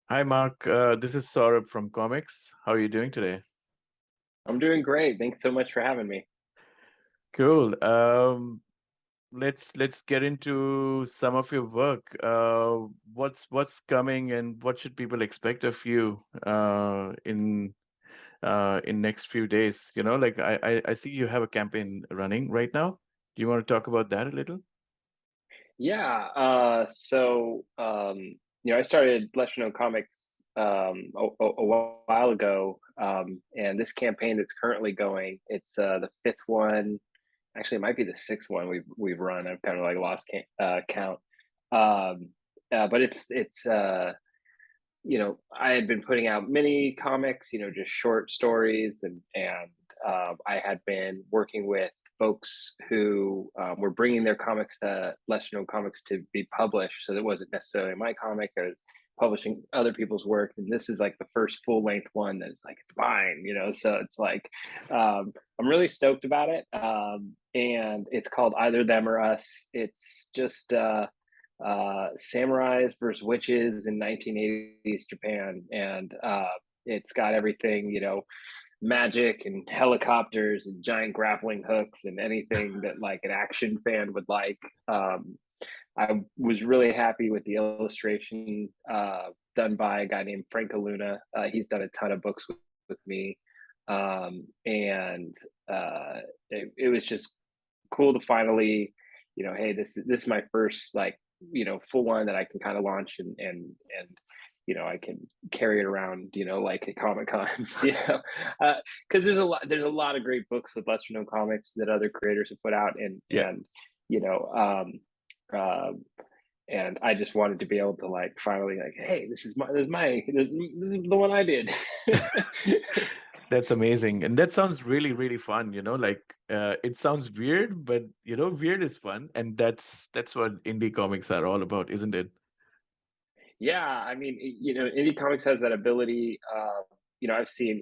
Hi, Mark. This is Saurabh from Comix. How are you doing today? I'm doing great. Thanks so much for having me. Cool. Let's get into some of your work. What's coming, and what should people expect of you in next few days? Like I see you have a campaign running right now. Do you want to talk about that a little? Yeah. I started Lesser Known Comics a while ago, and this campaign that's currently going, it's the fifth one. Actually, it might be the sixth one we've run. I've kind of like lost count. Um, but I had been putting out mini comics, just short stories, and I had been working with folks who were bringing their comics to lesser known comics to be published. So it wasn't necessarily my comic. I was publishing other people's work, and this is like the first full length one that's like it's mine. So it's like I'm really stoked about it, and it's called Either Them or Us. It's just samurais versus witches in 1980s Japan, and it's got everything, magic and helicopters and giant grappling hooks and anything that like an action fan would like. I was really happy with the illustration done by a guy named Franco Luna. He's done a ton of books with me, and it was just cool to finally, hey, this is my first like full one that I can kind of launch and I can carry it around, like at Comic Cons, because there's a lot of great books with lesser known comics that other creators have put out, and Yeah. you know uh, and I just wanted to be able to like finally like, hey, this is the one I did. That's amazing. And that sounds really, really fun, like it sounds weird, but weird is fun. And that's what indie comics are all about, isn't it? Yeah, I mean, indie comics has that ability. I've seen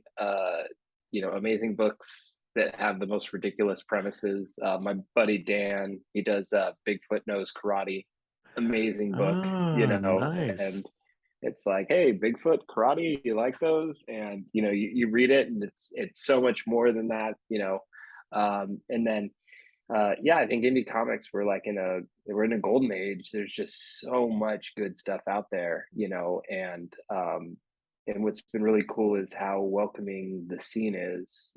amazing books that have the most ridiculous premises. My buddy Dan, he does Bigfoot Knows Karate, amazing book. Ah, And nice. it's like, hey, Bigfoot karate, you like those? And you read it, and it's so much more than that. And then yeah, I think indie comics we're in a golden age. There's just so much good stuff out there, and what's been really cool is how welcoming the scene is.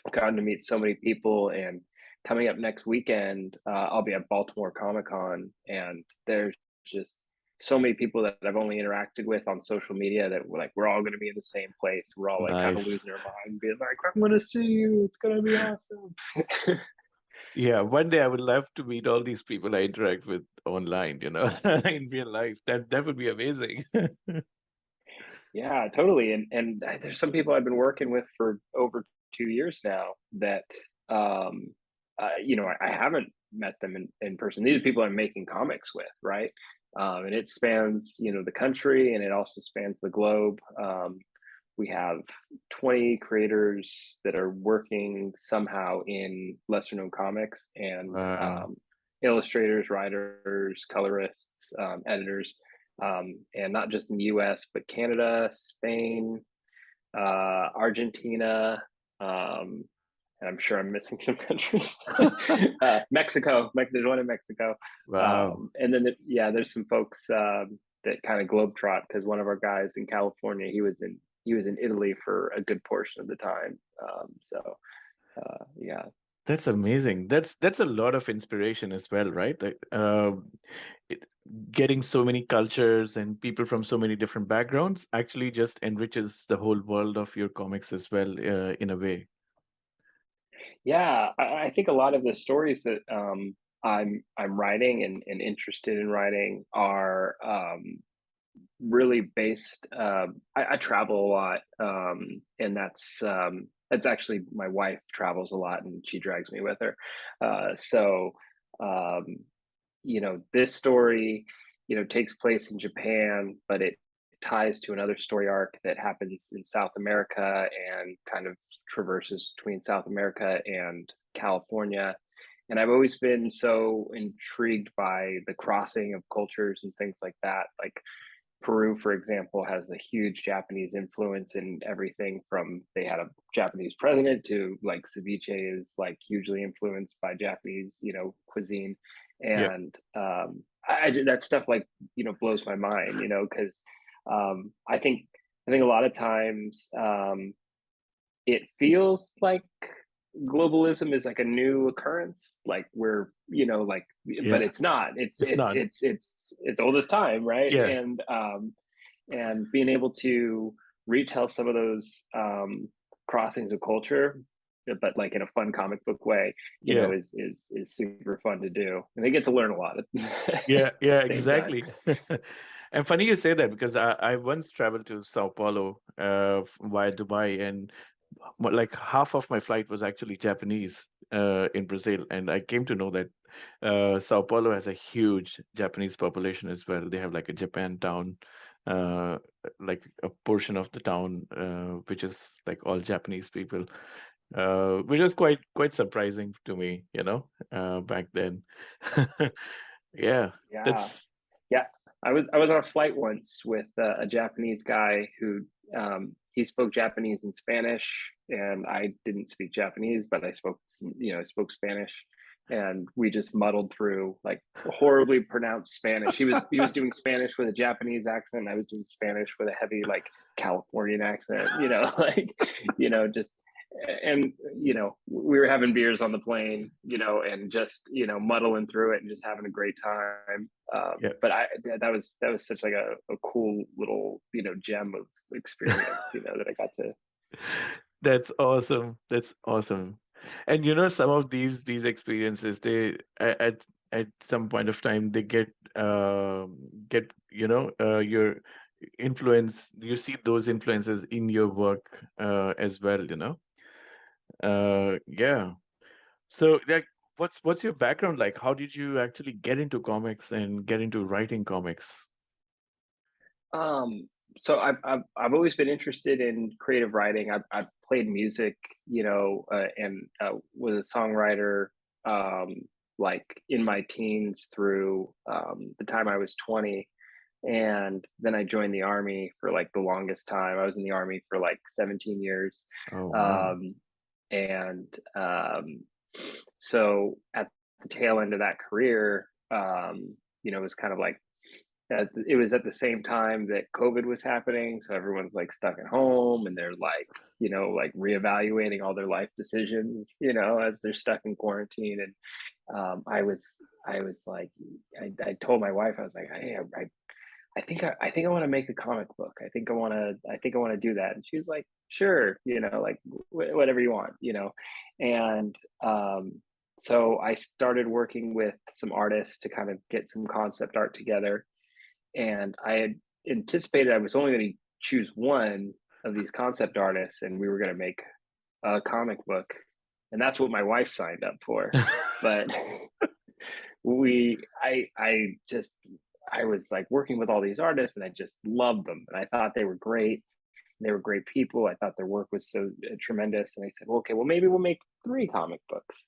I've gotten to meet so many people, and coming up next weekend, I'll be at Baltimore Comic Con, and there's just so many people that I've only interacted with on social media that we're all going to be in the same place. We're all like kind of Nice. losing our mind, being like, "I'm going to see you. It's going to be awesome." Yeah, one day I would love to meet all these people I interact with online, in real life. That would be amazing. Yeah, totally. And there's some people I've been working with for over 2 years now that I haven't met them in person. These are people I'm making comics with, right? And it spans the country, and it also spans the globe. We have 20 creators that are working somehow in lesser known comics, and Wow. illustrators, writers, colorists, editors, and not just in the US, but Canada, Spain, Argentina, and I'm sure I'm missing some countries. Mexico, there's one in Mexico, Wow. and then yeah, there's some folks that kind of globetrot because one of our guys in California, he was in Italy for a good portion of the time. Yeah. That's amazing. That's a lot of inspiration as well, right? Like, it, getting so many cultures and people from so many different backgrounds actually just enriches the whole world of your comics as well, in a way. Yeah, I think a lot of the stories that I'm writing and interested in writing are really based. I travel a lot, and that's actually my wife travels a lot, and she drags me with her. So um, this story, takes place in Japan, but it ties to another story arc that happens in South America and kind of traverses between South America and California. And I've always been so intrigued by the crossing of cultures and things like that. Like Peru, for example, has a huge Japanese influence in everything from they had a Japanese president to like ceviche is like hugely influenced by Japanese, cuisine. Yeah. And that stuff like, blows my mind, because I think a lot of times it feels like globalism is like a new occurrence, like we're, like, but Yeah. it's not. it's It's it's not. it's it's it's old as time, right? Yeah. And being able to retell some of those crossings of culture, but like in a fun comic book way, Yeah. is super fun to do, and they get to learn a lot at Yeah. Yeah. the same time. Exactly. And funny you say that because I once traveled to Sao Paulo via Dubai, and like half of my flight was actually Japanese in Brazil, and I came to know that Sao Paulo has a huge Japanese population as well. They have like a Japantown, uh, like a portion of the town which is like all Japanese people, which is quite surprising to me, back then. Yeah, Yeah. that's Yeah, I was on a flight once with a Japanese guy who he spoke Japanese and Spanish, and I didn't speak Japanese, but I spoke Spanish, and we just muddled through like horribly pronounced Spanish. He was doing Spanish with a Japanese accent. I was doing Spanish with a heavy like Californian accent. Like just and we were having beers on the plane, and just muddling through it and just having a great time. yeah. But that was such like a cool little gem of experience, that I got to. That's awesome. That's awesome. And some of these experiences, they at some point of time they get your influence. You see those influences in your work as well. Yeah. So like, what's your background like? How did you actually get into comics and get into writing comics? Um, so I've always been interested in creative writing. I've played music, and was a songwriter, um, like in my teens through the time I was 20. And then I joined the army for like the longest time. I was in the army for like 17 years. Oh, wow. Um, and so at the tail end of that career, it was kind of like it was at the same time that COVID was happening. So everyone's like stuck at home and they're like, like reevaluating all their life decisions, as they're stuck in quarantine. And I was like, I told my wife, I was like, hey, I think I want to make a comic book. I think I want to do that. And she was like, sure, like whatever you want, And so I started working with some artists to kind of get some concept art together. And I had anticipated I was only going to choose one of these concept artists, and we were going to make a comic book. And that's what my wife signed up for. But I was like working with all these artists, and I just loved them, and I thought they were great. They were great people. I thought their work was so tremendous, and I said, well, okay, well, maybe we'll make 3 comic books,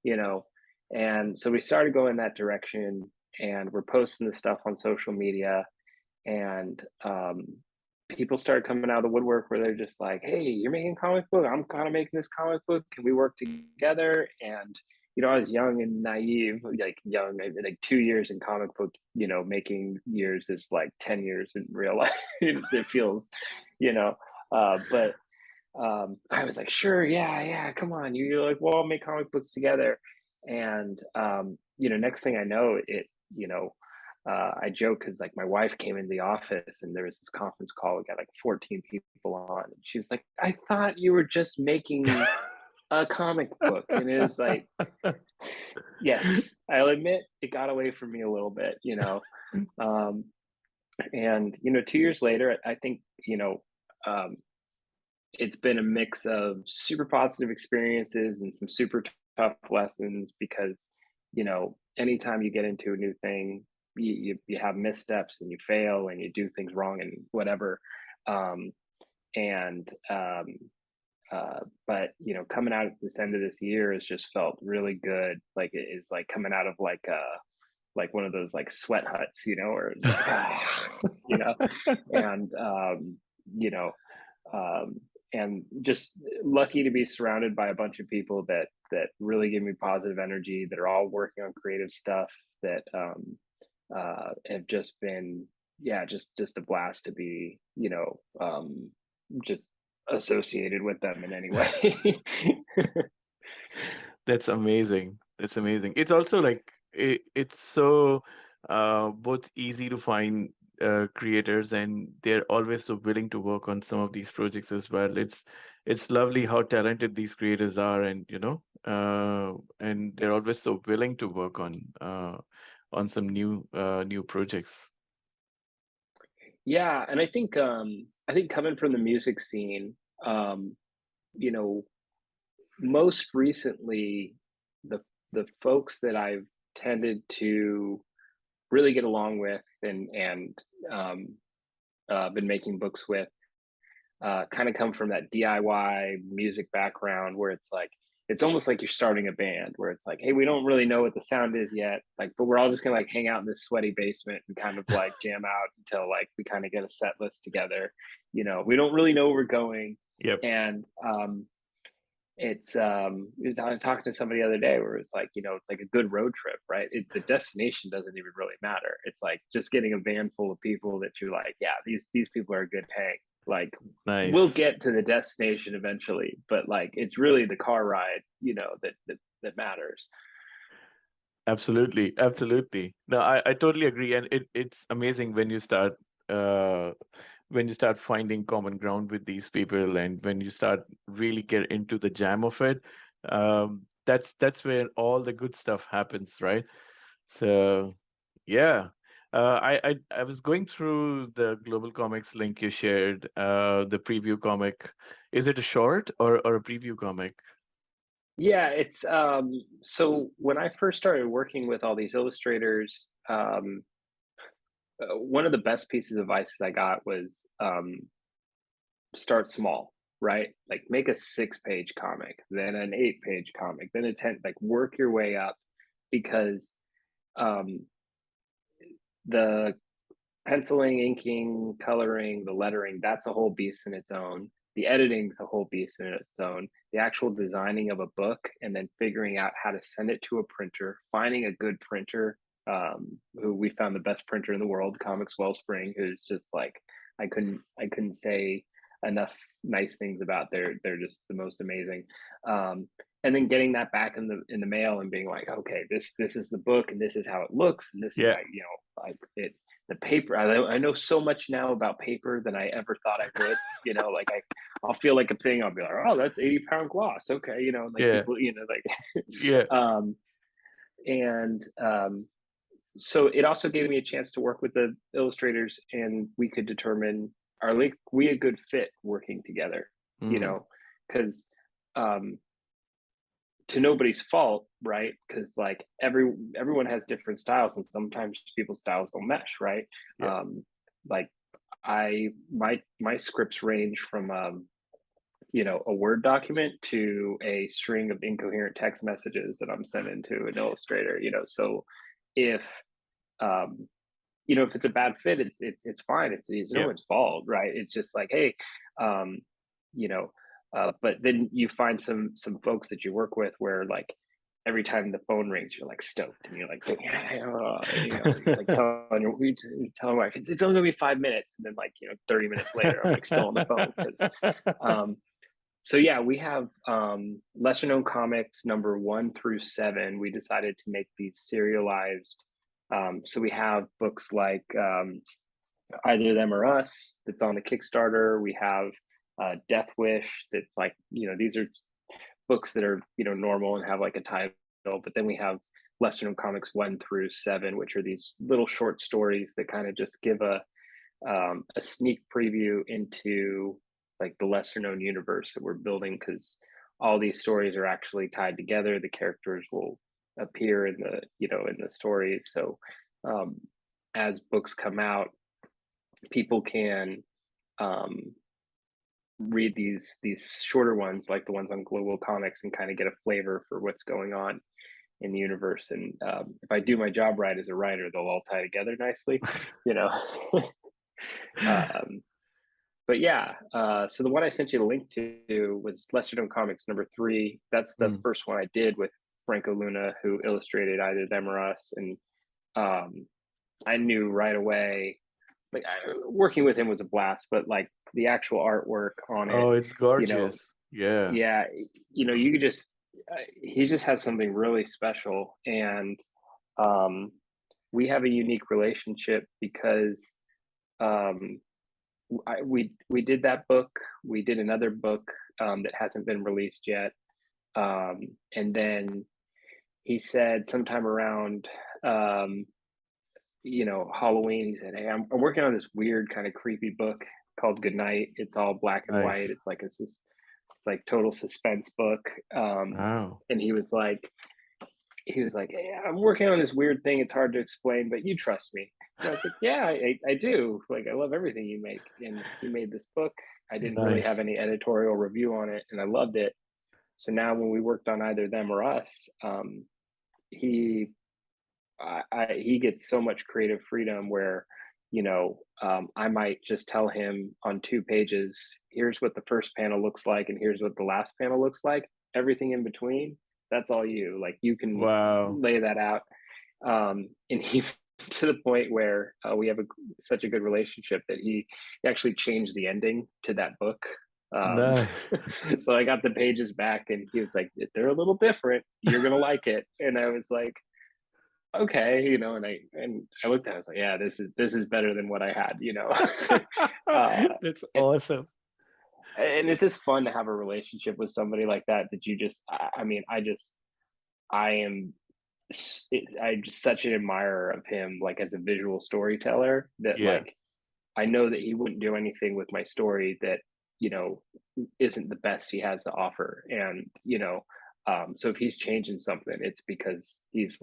you know. And so we started going that direction, and we're posting the stuff on social media, and people started coming out of the woodwork where they're just like, hey, you're making a comic book, I'm kind of making this comic book, can we work together? And I was young and naive, like young, like 2 years in comic book, making years is like 10 years in real life. It feels, you know but I was like, sure, yeah, yeah, come on. You're like, well, I'll make comic books together. And next thing I know, I joke because like my wife came in the office and there was this conference call. We got like 14 people on, and she's like, I thought you were just making a comic book. And it was like, yes, I'll admit it got away from me a little bit, Um, and 2 years later, I think, um, it's been a mix of super positive experiences and some super tough lessons because anytime you get into a new thing, you have missteps and you fail and you do things wrong and whatever. um, and But coming out at this end of this year has just felt really good. Like it is like coming out of like like one of those like sweat huts, or it's like, you know, and, you know, um, and just lucky to be surrounded by a bunch of people that really give me positive energy, that are all working on creative stuff, that have just been, yeah, just a blast to be, just associated with them in any way. That's amazing. That's amazing. It's also like it's so both easy to find creators, and they're always so willing to work on some of these projects as well. It's lovely how talented these creators are, and and they're always so willing to work on some new projects. Yeah, and I think coming from the music scene, um, you know, most recently, the the folks that I've tended to really get along with and um, been making books with, kind of come from that DIY music background, where it's like it's almost like you're starting a band, where it's like, hey, we don't really know what the sound is yet, like, but we're all just gonna like hang out in this sweaty basement and kind of like jam out until like we kind of get a set list together. We don't really know where we're going, Yep. and I was talking to somebody the other day where it's like, it's like a good road trip, right? The destination doesn't even really matter. It's like just getting a van full of people that you're like, yeah, these people are a good hang. Like, we'll Nice. get to the destination eventually, but like it's really the car ride, that matters. Absolutely, absolutely. No, I totally agree, and it's amazing uh when you start finding common ground with these people, and when you start really get into the jam of it. That's where all the good stuff happens, right? So yeah. I was going through the Global Comics link you shared, the preview comic. Is it a short or a preview comic? Yeah, it's so when I first started working with all these illustrators, one of the best pieces of advice I got was, start small, right? Like, make a 6-page comic, then an 8-page comic, then a 10, like, work your way up, because um the penciling, inking, coloring, the lettering, that's a whole beast in its own. The editing's a whole beast in its own. The actual designing of a book and then figuring out how to send it to a printer, finding a good printer, who we found the best printer in the world, Comix Wellspring, who's just like, I couldn't say enough nice things about. They're just the most amazing. And then getting that back in the mail and being like, okay, this is the book, and this is how it looks, and this is Yeah. how, like it, the paper. I know so much now about paper than I ever thought I would. Like, I'll feel like a thing. I'll be like, oh, that's 80-pound gloss. Okay, like Yeah. people, like, Yeah. um, and so it also gave me a chance to work with the illustrators, and we could determine, we a good fit working together. You Mm. know, because um, to nobody's fault, right? Because like everyone has different styles, and sometimes people's styles don't mesh, right? Yeah. Um, like, my scripts range from, a Word document to a string of incoherent text messages that I'm sending to an illustrator. So if um, if it's a bad fit, it's fine. It's no Yeah. one's fault, right? It's just like, hey, um, you know, but then you find some folks that you work with where, like, every time the phone rings, you're like stoked, and you're like, you're like telling wife, it's only gonna be 5 minutes, and then, like, 30 minutes later, I'm like still on the phone because, um, so yeah, we have, lesser known comics number 1 through 7. We decided to make these serialized. So we have books like, Either Them or Us, that's on the Kickstarter. We have, Death Wish, that's like, these are books that are, normal and have like a title. But then we have lesser known comics 1 through 7, which are these little short stories that kind of just give a sneak preview into like the lesser known universe that we're building, because all these stories are actually tied together. The characters will appear in the stories. So, um, as books come out, people can, um, read these shorter ones, like the ones on Global Comics, and kind of get a flavor for what's going on. in the universe. And if I do my job right as a writer, they'll all tie together nicely, you know. um, but yeah, so the one I sent you the link to was Lesser Known Comics #3. That's the Mm. first one I did with Franco Luna, who illustrated Either Them or Us. And um, I knew right away, like working with him was a blast, but like the actual artwork on it, Oh, it's you know, gorgeous. Yeah. yeah, you could just, he just has something really special. And um, we have a unique relationship because um, we did that book. We did another book that hasn't been released yet. And then he said sometime around, um, Halloween, he said, "Hey, I'm working on this weird kind of creepy book called Good Night. It's all black and white. Nice. It's like total suspense book." Wow. And he was like, "Hey, I'm working on this weird thing. It's hard to explain, but you trust me." And I was like, "Yeah, I do. Like, I love everything you make." And he made this book. I didn't really have Nice. any editorial review on it, and I loved it. So now, when we worked on Either Them or Us, he he gets so much creative freedom where, I might just tell him on 2 pages, here's what the first panel looks like, and here's what the last panel looks like. Everything in between, that's all you. Like, you can Wow. lay that out. And he, to the point where we have such a good relationship that he actually changed the ending to that book. Um, Nice. so I got the pages back, and he was like, "They're a little different. You're gonna like it." And I was like, okay, and I looked at it, I was like, yeah, this is better than what I had. uh That's and, awesome. and it's just fun to have a relationship with somebody like that you just, I mean, I am I'm just such an admirer of him, like, as a visual storyteller, that, Yeah. like, I know that he wouldn't do anything with my story that, you know, isn't the best he has to offer. And, so if he's changing something, it's because he's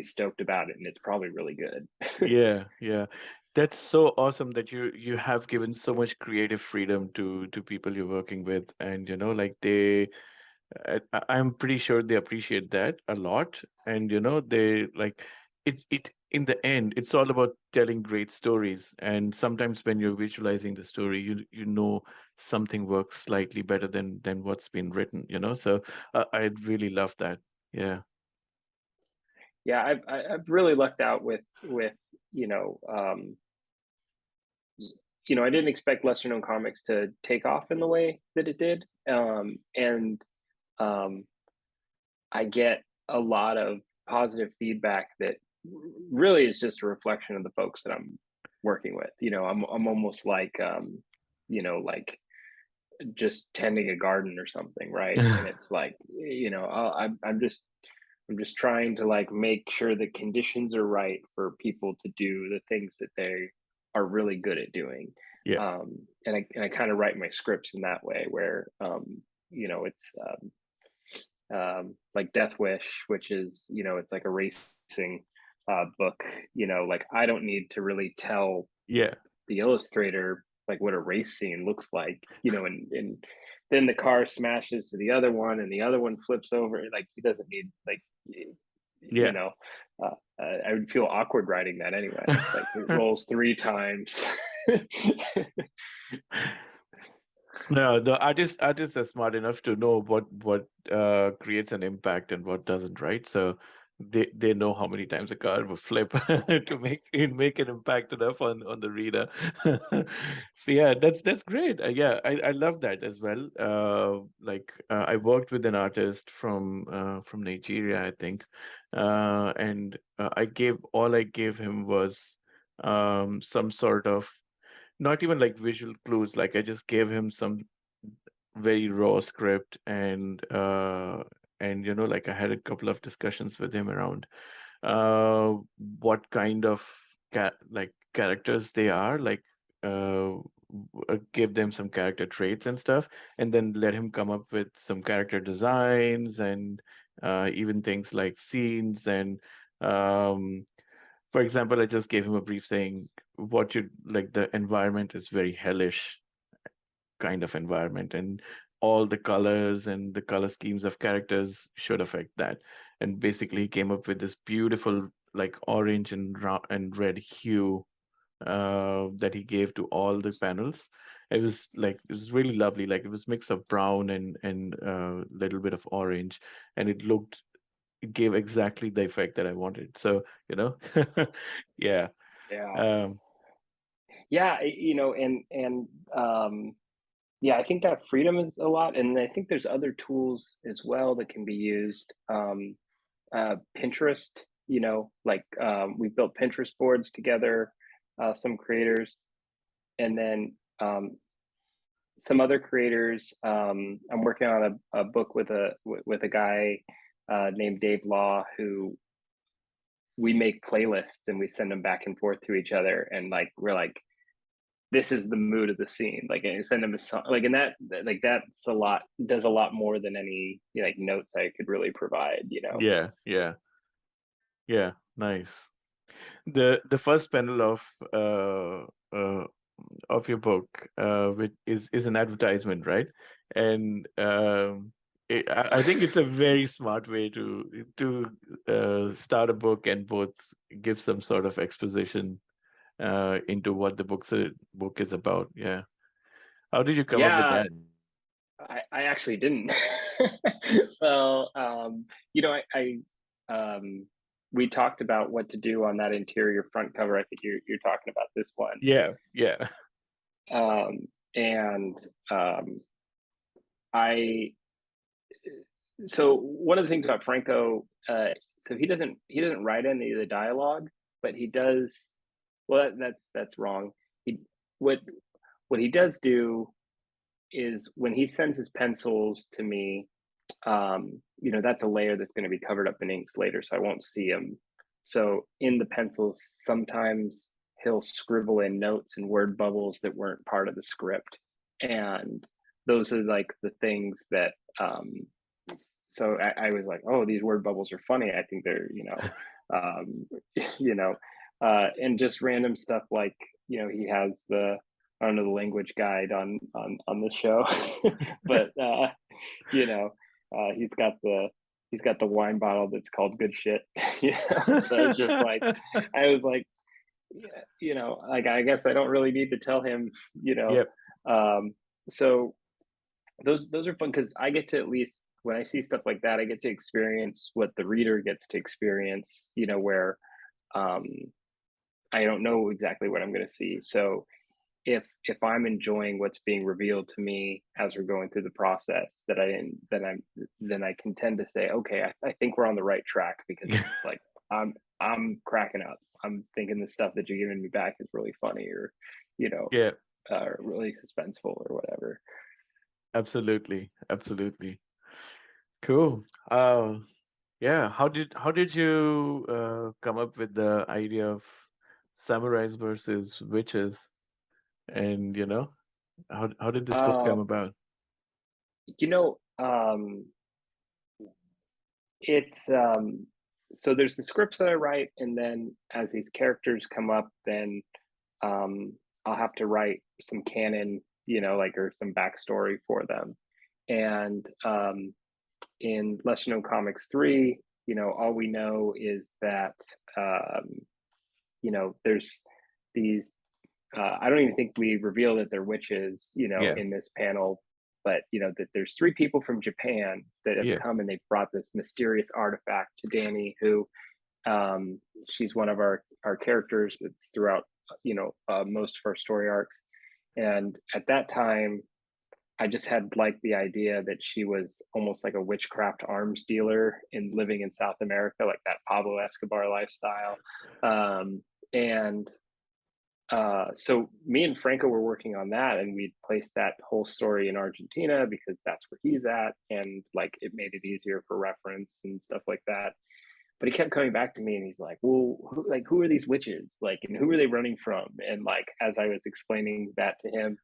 stoked about it, and it's probably really good. Yeah, yeah. That's so awesome that you have given so much creative freedom to people you're working with, and like I'm pretty sure they appreciate that a lot. And they like it in the end, it's all about telling great stories. And sometimes when you're visualizing the story, you know something works slightly better than what's been written. So I really love that. Yeah. Yeah, I've really lucked out with you know I didn't expect lesser known comics to take off in the way that it did. And um, I get a lot of positive feedback that really is just a reflection of the folks that I'm working with. I'm almost like, like just tending a garden or something, right? And it's like, I'm just trying to, like, make sure the conditions are right for people to do the things that they are really good at doing. Yeah. And I kind of write my scripts in that way, where it's like Death Wish, which is, it's like a racing book. Like, I don't need to really tell Yeah. the illustrator like what a race scene looks like, and then the car smashes to the other one, and the other one flips over. Like, he doesn't need, like, you Yeah. know, I would feel awkward writing that anyway. Like, it rolls 3 times. No, the artists are smart enough to know what creates an impact and what doesn't, right? So they know how many times a car will flip to make an impact enough on the reader. So yeah, that's great. Yeah, I love that as well. I worked with an artist from Nigeria, I think, and I gave him was some sort of, not even like visual clues. Like, I just gave him some very raw script, and like I had a couple of discussions with him around uh what kind of characters they are, like give them some character traits and stuff, and then let him come up with some character designs, and even things like scenes. And um for example, I just gave him a brief saying what you like, the environment is very hellish kind of environment, and all the colors and the color schemes of characters should affect that. And basically he came up with this beautiful like orange and red hue that he gave to all the panels. It was really lovely. Like it was mix of brown and little bit of orange, and it gave exactly the effect that I wanted. So yeah, Yeah. um, Yeah, yeah, I think that freedom is a lot, and I think there's other tools as well that can be used. Pinterest, like we built Pinterest boards together, some creators, and then some other creators. I'm working on a book with a guy named Dave Law, who we make playlists and we send them back and forth to each other, and like we're like, this is the mood of the scene, like, and send them a song, like, and that's a lot, does a lot more than any like notes I could really provide. yeah, yeah, yeah. Nice. The first panel of your book, which is an advertisement, right? And I think it's a very smart way to start a book and both give some sort of exposition into what the book is about. Yeah. How did you come up with Yeah, that? I actually didn't. So we talked about what to do on that interior front cover. I think you're talking about this one. Yeah, yeah, And I so one of the things about Franco, so he doesn't write any of the dialogue, but he does. Well, that's wrong. He what what he does do is when he sends his pencils to me, that's a layer that's going to be covered up in inks later, so I won't see them. So in the pencils, sometimes he'll scribble in notes and word bubbles that weren't part of the script, and those are like the things that. So I was like, oh, these word bubbles are funny. I think they're, um, you know, and just random stuff like, he has the, I don't know, the language guide on the show, but you know, he's got the wine bottle that's called good shit. So it's just like, I was like, yeah, like, I guess I don't really need to tell him, you know. yep, Um, so those are fun because I get to, at least when I see stuff like that, I get to experience what the reader gets to experience, where um I don't know exactly what I'm going to see. So if I'm enjoying what's being revealed to me as we're going through the process, that I didn't, then I can tend to say, okay, I think we're on the right track, because like I'm cracking up. I'm thinking the stuff that you're giving me back is really funny, or you know, yeah, really suspenseful or whatever. absolutely, absolutely. Cool. Yeah, how did you come up with the idea of samurais versus witches? And how did this book Uh, come about? you know, it's so there's the scripts that I write, and then as these characters come up, then um, I'll have to write some canon, like, or some backstory for them. And in Lesser Known Comics 3, all we know is that there's these. I don't even think we reveal that they're witches, Yeah, in this panel, but that there's three people from Japan that have yeah, come, and they brought this mysterious artifact to Danny, who she's one of our characters that's throughout most of our story arcs. And at that time, I just had like the idea that she was almost like a witchcraft arms dealer in living in South America, like that Pablo Escobar lifestyle. And so me and Franco were working on that, and we'd placed that whole story in Argentina because that's where he's at, and like it made it easier for reference and stuff like that. But he kept coming back to me, and he's like, well, who are these witches, like, and who are they running from? And like, as I was explaining that to him,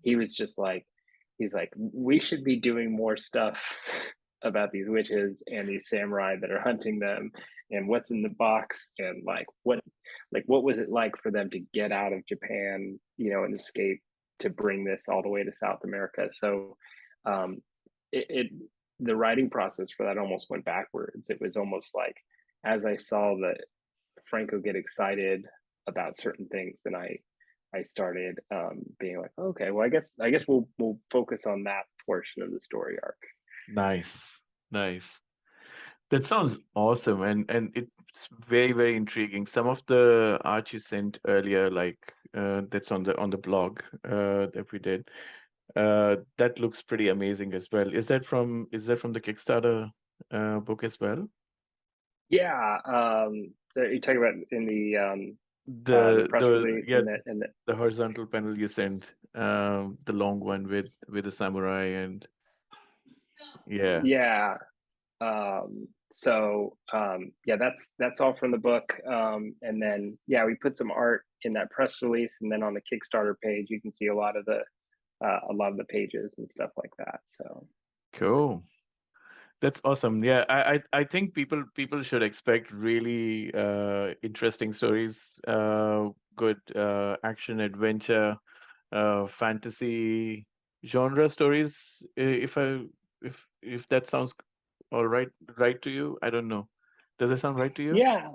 he was just like, he's like, we should be doing more stuff about these witches and these samurai that are hunting them, and what's in the box, and like what was it like for them to get out of Japan, and escape, to bring this all the way to South America. So um, it the writing process for that almost went backwards. It was almost like as I saw that Franco get excited about certain things, then I started being like, okay, well, I guess we'll focus on that portion of the story arc. Nice, nice. That sounds awesome, and it's very, very intriguing. Some of the art you sent earlier, like that's on the blog that we did, that looks pretty amazing as well. Is that from the Kickstarter book as well? Yeah, you talking about in the press The release yeah, and the the horizontal panel you sent, the long one with the samurai and yeah. yeah. Yeah, that's all from the book. And then yeah, we put some art in that press release, and then on the Kickstarter page, you can see a lot of the pages and stuff like that. So Cool. That's awesome. Yeah, I think people should expect really interesting stories, good action adventure, fantasy genre stories. If that sounds all right to you, I don't know. Does it sound right to you? yeah,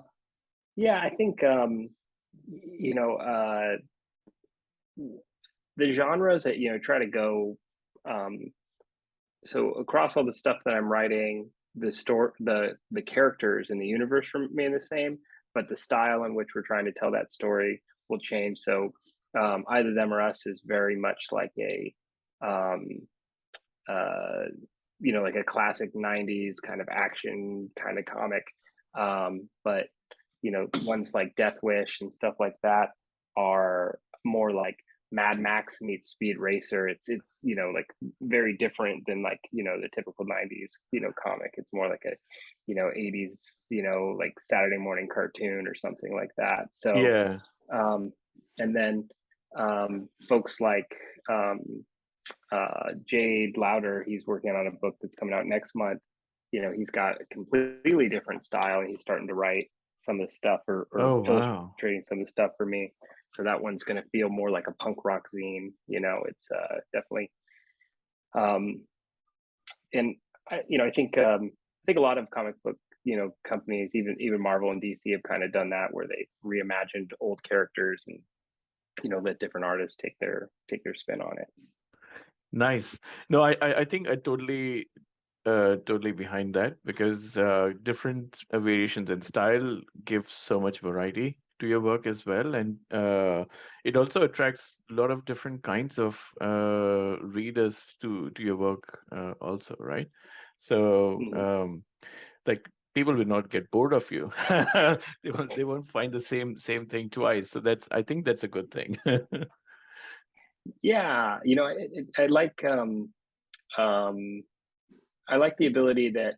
yeah, I think you know the genres that try to go um, so across all the stuff that I'm writing, the characters in the universe remain the same, but the style in which we're trying to tell that story will change. So either them or us is very much like a um, uh, like a classic '90s kind of action kind of comic. But ones like Death Wish and stuff like that are more like Mad Max meets Speed Racer. It's like very different than like the typical '90s comic. It's more like a '80s like Saturday morning cartoon or something like that. So Yeah. um, and then folks like Jade Louder, he's working on a book that's coming out next month. He's got a completely different style, and he's starting to write some of the stuff or Oh wow. illustrating some of the stuff for me. So that one's going to feel more like a punk rock zine. It's definitely, um, and I think a lot of comic book companies, even Marvel and DC, have kind of done that where they reimagined old characters and let different artists take their spin on it. Nice. No, I think I totally behind that because different variations in style give so much variety to your work as well, and it also attracts a lot of different kinds of readers to your work also, right? So Mhm. like people will not get bored of you. They won't find the same thing twice. So I think that's a good thing. Yeah, um, I like the ability that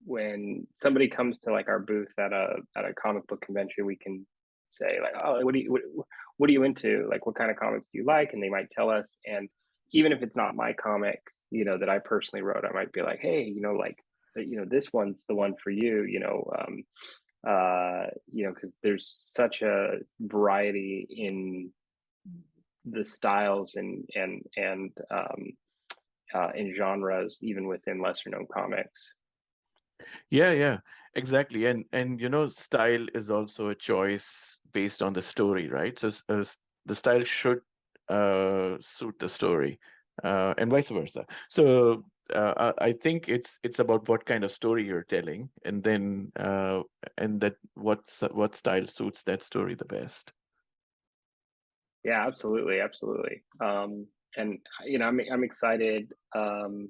when somebody comes to like our booth at a comic book convention, we can say like, oh, what are you into? Like, what kind of comics do you like? And they might tell us. And even if it's not my comic, that I personally wrote, I might be like, hey, like, this one's the one for you. Because there's such a variety in the styles and in genres, even within lesser known comics. Yeah, yeah, exactly. And style is also a choice based on the story, right? So the style should suit the story, and vice versa. So I think it's about what kind of story you're telling, and then and that what style suits that story the best. Yeah, absolutely, absolutely. And I'm excited. To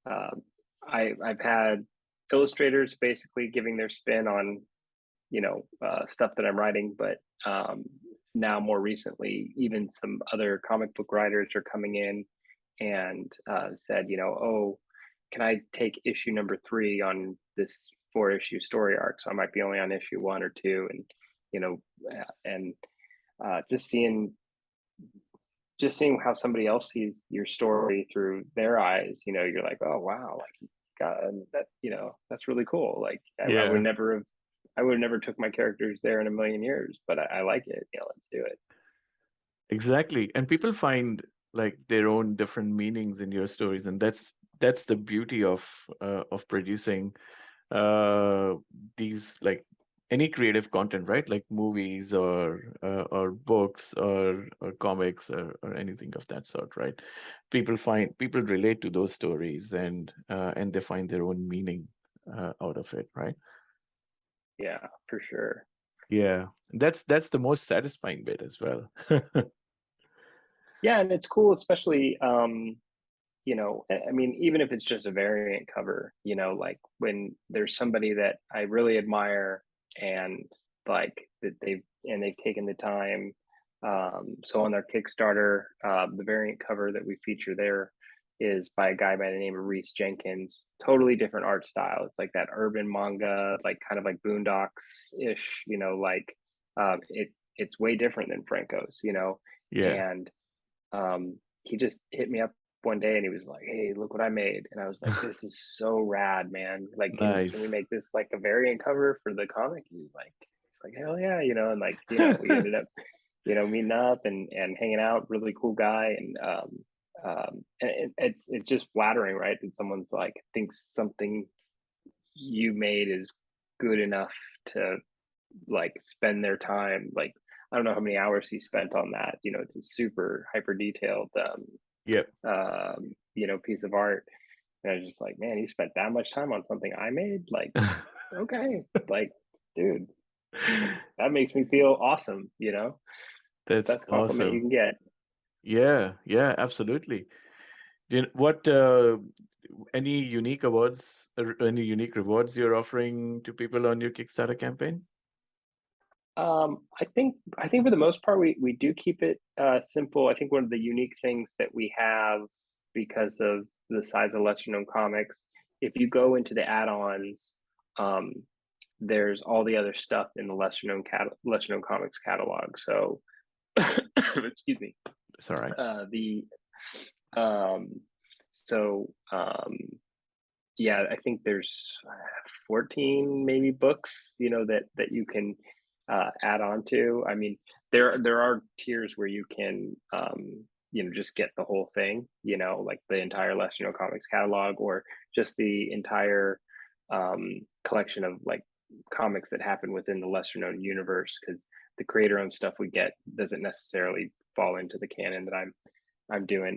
I've had illustrators basically giving their spin on stuff that I'm writing, but now more recently, even some other comic book writers are coming in and said, oh, can I take issue number 3 on this 4-issue story arc? So I might be only on issue 1 or 2, and you know, and uh, just seeing just seeing how somebody else sees your story through their eyes, you're like, oh wow, like God, that that's really cool. Like Yeah, I would have never took my characters there in a million years, but I like it. Let's do it. exactly. And people find like their own different meanings in your stories, and that's the beauty of producing uh these, like, any creative content, right? Like movies or books or comics or anything of that sort, right? People relate to those stories, and they find their own meaning out of it, right? Yeah, for sure. Yeah, that's the most satisfying bit as well. Yeah, and it's cool, especially I mean, even if it's just a variant cover, like when there's somebody that I really admire and like that they've taken the time. So on their Kickstarter, the variant cover that we feature there is by a guy by the name of Reese Jenkins. Totally different art style. It's like that urban manga, like kind of like Boondocks ish. It's way different than Franco's. Yeah, And he just hit me up one day and he was like, "Hey, look what I made," and I was like, "This is so rad, man! Like, can we nice. make this like a variant cover for the comic?" He's like, "Hell yeah!" And like, we ended up, meeting up and hanging out. Really cool guy, and it's just flattering, right? That someone's like thinks something you made is good enough to like spend their time. Like, I don't know how many hours he spent on that. It's a super hyper detailed Yep. piece of art. And I was just like, man, you spent that much time on something I made? Like, okay, like, dude, like that makes me feel awesome. That's Best compliment you awesome. can get. Yeah, yeah, absolutely. What any unique awards or any unique rewards you're offering to people on your Kickstarter campaign? I think for the most part we do keep it simple. I think one of the unique things that we have because of the size of lesser known comics, if you go into the add-ons, um, there's all the other stuff in the lesser known comics catalog. So excuse me. It's all right. The um, so yeah, I think there's 14 maybe books, that you can add on to. I mean, there are tiers where you can just get the whole thing, like the entire Lesser Known Comics catalog, or just the entire collection of like comics that happen within the lesser known universe, because the creator owned stuff we get doesn't necessarily fall into the canon that I'm doing.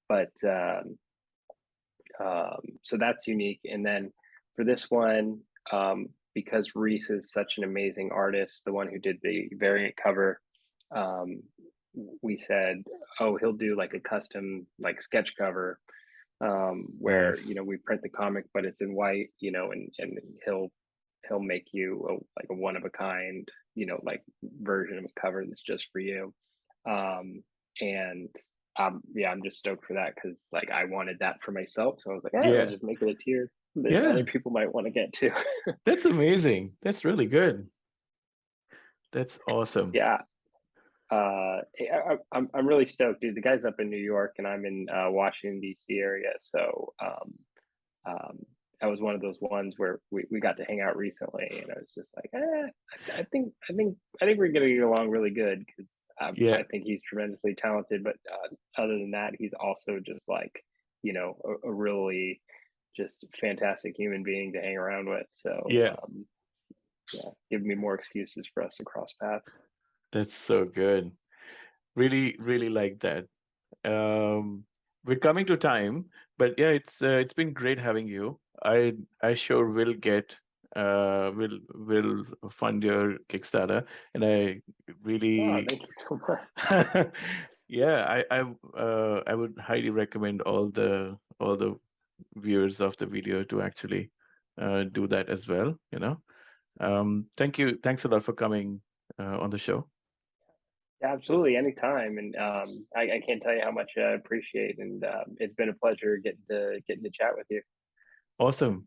But so that's unique. And then for this one, because Reese is such an amazing artist, the one who did the variant cover, um, we said, oh, he'll do like a custom like sketch cover, where Nice. we print the comic, but it's in white, and he'll make you like a one of a kind, like version of a cover that's just for you. And yeah, I'm just stoked for that because like I wanted that for myself, so I was like, yeah, I'll Yeah. just make it a tier that other Yeah. people might want to get too. That's amazing. That's really good. That's awesome. Yeah. I'm really stoked, dude. The guy's up in New York and I'm in Washington D.C. area, so um, that was one of those ones where we got to hang out recently, and I was just like, I think we're gonna get along really good because Yeah. I think he's tremendously talented. But other than that, he's also just like a really just fantastic human being to hang around with. So Yeah. yeah, give me more excuses for us to cross paths. That's so good. Really, really like that. Um, we're coming to time, but yeah, it's been great having you. I sure will fund your Kickstarter, and I Oh, really thank you so much. yeah, I would highly recommend all the viewers of the video to actually do that as well. Thank you. Thanks a lot for coming on the show. Yeah, absolutely, anytime. And I can't tell you how much I appreciate, and it's been a pleasure getting to chat with you. Awesome.